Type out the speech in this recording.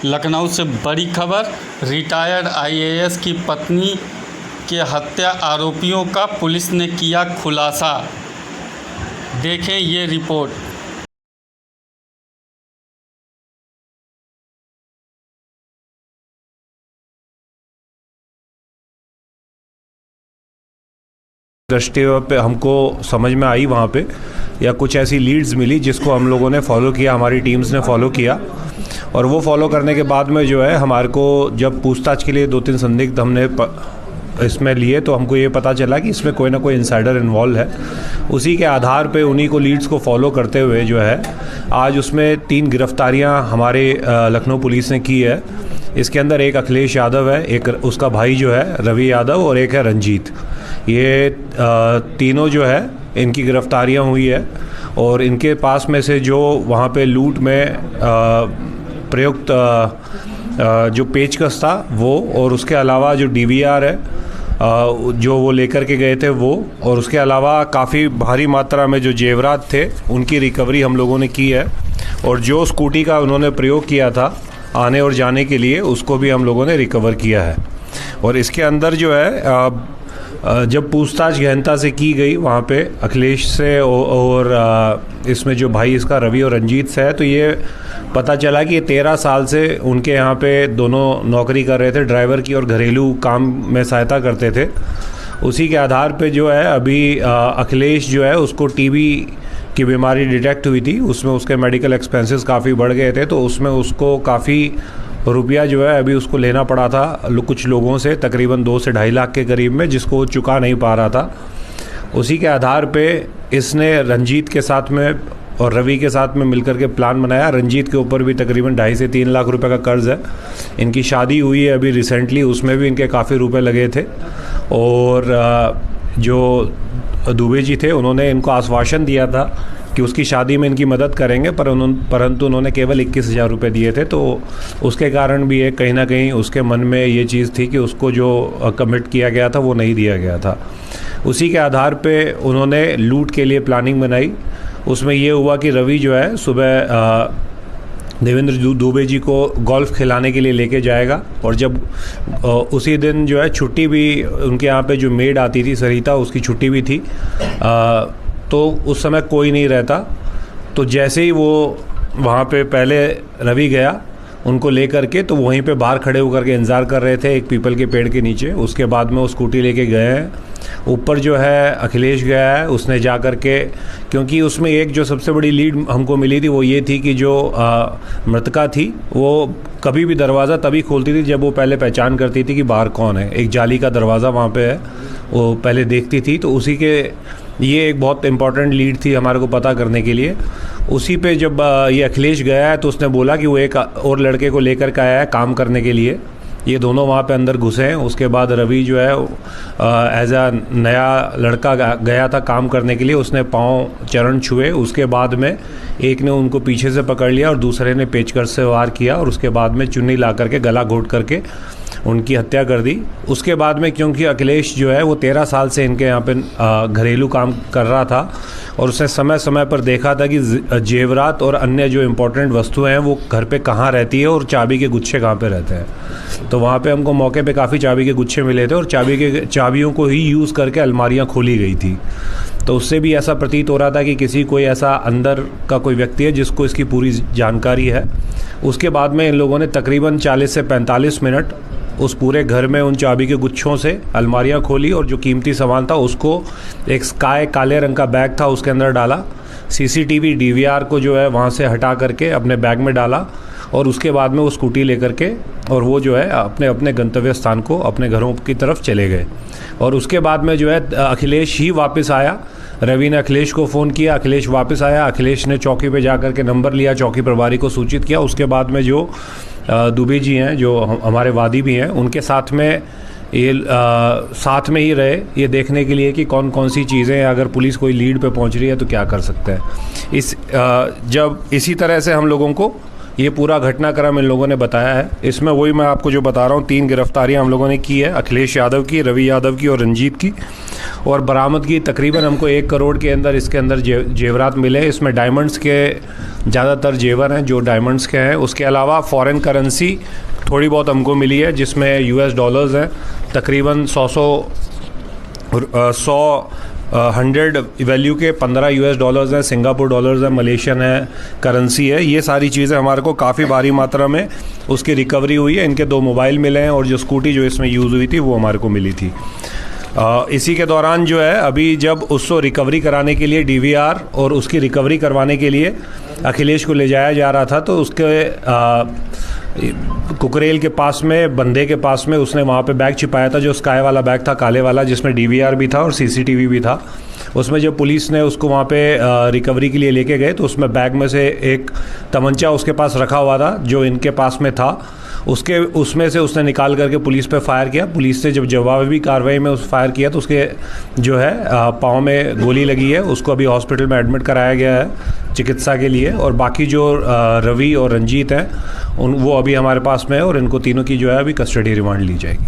लखनऊ से बड़ी खबर, रिटायर्ड आईएएस की पत्नी के हत्या आरोपियों का पुलिस ने किया खुलासा। देखें ये रिपोर्ट। दृष्टि पे हमको समझ में आई वहाँ पे, या कुछ ऐसी लीड्स मिली जिसको हम लोगों ने फॉलो किया, हमारी टीम्स ने फॉलो किया। और वो फॉलो करने के बाद में जो है हमारे को जब पूछताछ के लिए 2-3 संदिग्ध हमने इसमें लिए तो हमको ये पता चला कि इसमें कोई ना कोई इनसाइडर इन्वॉल्व है। उसी के आधार पे उन्हीं को लीड्स को फॉलो करते हुए जो है आज उसमें 3 गिरफ्तारियां हमारे लखनऊ पुलिस ने की है। इसके अंदर एक अखिलेश यादव है, एक उसका भाई जो है रवि यादव और एक है रंजीत। ये तीनों जो है इनकी गिरफ्तारियां हुई है और इनके पास में से जो वहाँ पे लूट में प्रयुक्त जो पेचकस था वो, और उसके अलावा जो डीवीआर है जो वो लेकर के गए थे वो, और उसके अलावा काफ़ी भारी मात्रा में जो जेवरात थे उनकी रिकवरी हम लोगों ने की है। और जो स्कूटी का उन्होंने प्रयोग किया था आने और जाने के लिए उसको भी हम लोगों ने रिकवर किया है। और इसके अंदर जो है जब पूछताछ गहनता से की गई वहाँ पे अखिलेश से और इसमें जो भाई इसका रवि और रंजीत से है, तो ये पता चला कि ये 13 साल से उनके यहाँ पे दोनों नौकरी कर रहे थे, ड्राइवर की और घरेलू काम में सहायता करते थे। उसी के आधार पे जो है अभी अखिलेश जो है उसको टीबी की बीमारी डिटेक्ट हुई थी, उसमें उसके मेडिकल एक्सपेंसेस काफ़ी बढ़ गए थे, तो उसमें उसको काफ़ी रुपया जो है अभी उसको लेना पड़ा था कुछ लोगों से, तकरीबन 2 से 2.5 लाख के करीब में, जिसको वो चुका नहीं पा रहा था। उसी के आधार पे इसने रंजीत के साथ में और रवि के साथ में मिलकर के प्लान बनाया। रंजीत के ऊपर भी तकरीबन 2.5 से 3 लाख रुपए का कर्ज़ है। इनकी शादी हुई है अभी रिसेंटली, उसमें भी इनके काफ़ी रुपए लगे थे। और जो दुबे जी थे उन्होंने इनको आश्वासन दिया था कि उसकी शादी में इनकी मदद करेंगे, परंतु उन्होंने केवल 21,000 रुपये दिए थे। तो उसके कारण भी एक कहीं ना कहीं उसके मन में ये चीज़ थी कि उसको जो कमिट किया गया था वो नहीं दिया गया था। उसी के आधार पे उन्होंने लूट के लिए प्लानिंग बनाई। उसमें ये हुआ कि रवि जो है सुबह देवेंद्र दुबे जी को गोल्फ खिलाने के लिए लेके जाएगा, और जब उसी दिन जो है छुट्टी भी उनके यहाँ पे जो मेड आती थी सरिता, उसकी छुट्टी भी थी, तो उस समय कोई नहीं रहता। तो जैसे ही वो वहाँ पे पहले रवि गया उनको लेकर के, तो वहीं पे बाहर खड़े होकर के इंतज़ार कर रहे थे एक पीपल के पेड़ के नीचे। उसके बाद में वो स्कूटी लेके गए हैं ऊपर। जो है अखिलेश गया है, उसने जा कर के, क्योंकि उसमें एक जो सबसे बड़ी लीड हमको मिली थी वो ये थी कि जो मृतका थी वो कभी भी दरवाज़ा तभी खोलती थी जब वो पहले पहचान करती थी कि बाहर कौन है। एक जाली का दरवाज़ा वहाँ पे है, वो पहले देखती थी। तो उसी के ये एक बहुत इंपॉर्टेंट लीड थी हमारे को पता करने के लिए। उसी पे जब ये अखिलेश गया है तो उसने बोला कि वो एक और लड़के को लेकर के आया है काम करने के लिए। ये दोनों वहाँ पे अंदर घुसे हैं। उसके बाद रवि जो है एज अ नया लड़का गया था काम करने के लिए, उसने पाँव चरण छुए। उसके बाद में एक ने उनको पीछे से पकड़ लिया और दूसरे ने पेचकस से वार किया, और उसके बाद में चुन्नी ला करके गला घोट करके उनकी हत्या कर दी। उसके बाद में क्योंकि अखिलेश जो है वो 13 साल से इनके यहाँ पे घरेलू काम कर रहा था, और उसने समय समय पर देखा था कि जेवरात और अन्य जो इम्पोर्टेंट वस्तुएं हैं वो घर पे कहाँ रहती है और चाबी के गुच्छे कहाँ पे रहते हैं। तो वहाँ पे हमको मौके पे काफ़ी चाबी के गुच्छे मिले थे, और चाबियों को ही यूज़ करके अलमारियाँ खोली गई थी। तो उससे भी ऐसा प्रतीत हो रहा था कि किसी कोई ऐसा अंदर का कोई व्यक्ति है जिसको इसकी पूरी जानकारी है। उसके बाद में इन लोगों ने तकरीबन 40 से 45 मिनट उस पूरे घर में उन चाबी के गुच्छों से अलमारियां खोली, और जो कीमती सामान था उसको एक काले रंग का बैग था उसके अंदर डाला। सीसीटीवी डीवीआर को जो है वहाँ से हटा करके अपने बैग में डाला, और उसके बाद में वो स्कूटी लेकर के और वो जो है अपने अपने गंतव्य स्थान को अपने घरों की तरफ चले गए। और उसके बाद में जो है अखिलेश ही वापस आया। रवि ने अखिलेश को फ़ोन किया, अखिलेश वापस आया। अखिलेश ने चौकी पे जा कर के नंबर लिया, चौकी प्रभारी को सूचित किया। उसके बाद में जो दुबे जी हैं जो हमारे वादी भी हैं, उनके साथ में ये साथ में ही रहे ये देखने के लिए कि कौन कौन सी चीज़ें, अगर पुलिस कोई लीड पे पहुंच रही है तो क्या कर सकते हैं। जब इसी तरह से हम लोगों को ये पूरा घटनाक्रम इन लोगों ने बताया है। इसमें वही मैं आपको जो बता रहा हूँ, 3 गिरफ्तारियाँ हम लोगों ने की है, अखिलेश यादव की, रवि यादव की और रंजीत की। और बरामद की तकरीबन हमको 1 करोड़ के अंदर इसके अंदर जेवरात मिले। इसमें डायमंड्स के ज़्यादातर जेवर हैं जो डायमंड्स के हैं। उसके अलावा फॉरेन करेंसी थोड़ी बहुत हमको मिली है जिसमें US डॉलर्स हैं तकरीबन 100 वैल्यू के 15 US डॉलर्स हैं, सिंगापुर डॉलर्स हैं, मलेशियन है करेंसी है। ये सारी चीज़ें हमारे को काफ़ी भारी मात्रा में उसकी रिकवरी हुई है। इनके 2 मोबाइल मिले हैं और जो स्कूटी जो इसमें यूज़ हुई थी वो हमारे को मिली थी। इसी के दौरान जो है अभी जब उसको रिकवरी कराने के लिए DVR और उसकी रिकवरी करवाने के लिए अखिलेश को ले जाया जा रहा था तो उसके कुकरेल के पास में, बंदे के पास में उसने वहाँ पे बैग छिपाया था जो स्काई वाला बैग था, काले वाला, जिसमें DVR भी था और CCTV भी था। उसमें जब पुलिस ने उसको वहाँ पे रिकवरी के लिए लेके गए तो उसमें बैग में से एक तमंचा उसके पास रखा हुआ था जो इनके पास में था। उसमें से उसने निकाल करके पुलिस पे फायर किया। पुलिस ने जब जवाबी कार्रवाई में उस फायर किया तो उसके जो है पाँव में गोली लगी है। उसको अभी हॉस्पिटल में एडमिट कराया गया है चिकित्सा के लिए। और बाकी जो रवि और रंजीत हैं वो अभी हमारे पास में है और इनको तीनों की जो है अभी कस्टडी रिमांड ली जाएगी।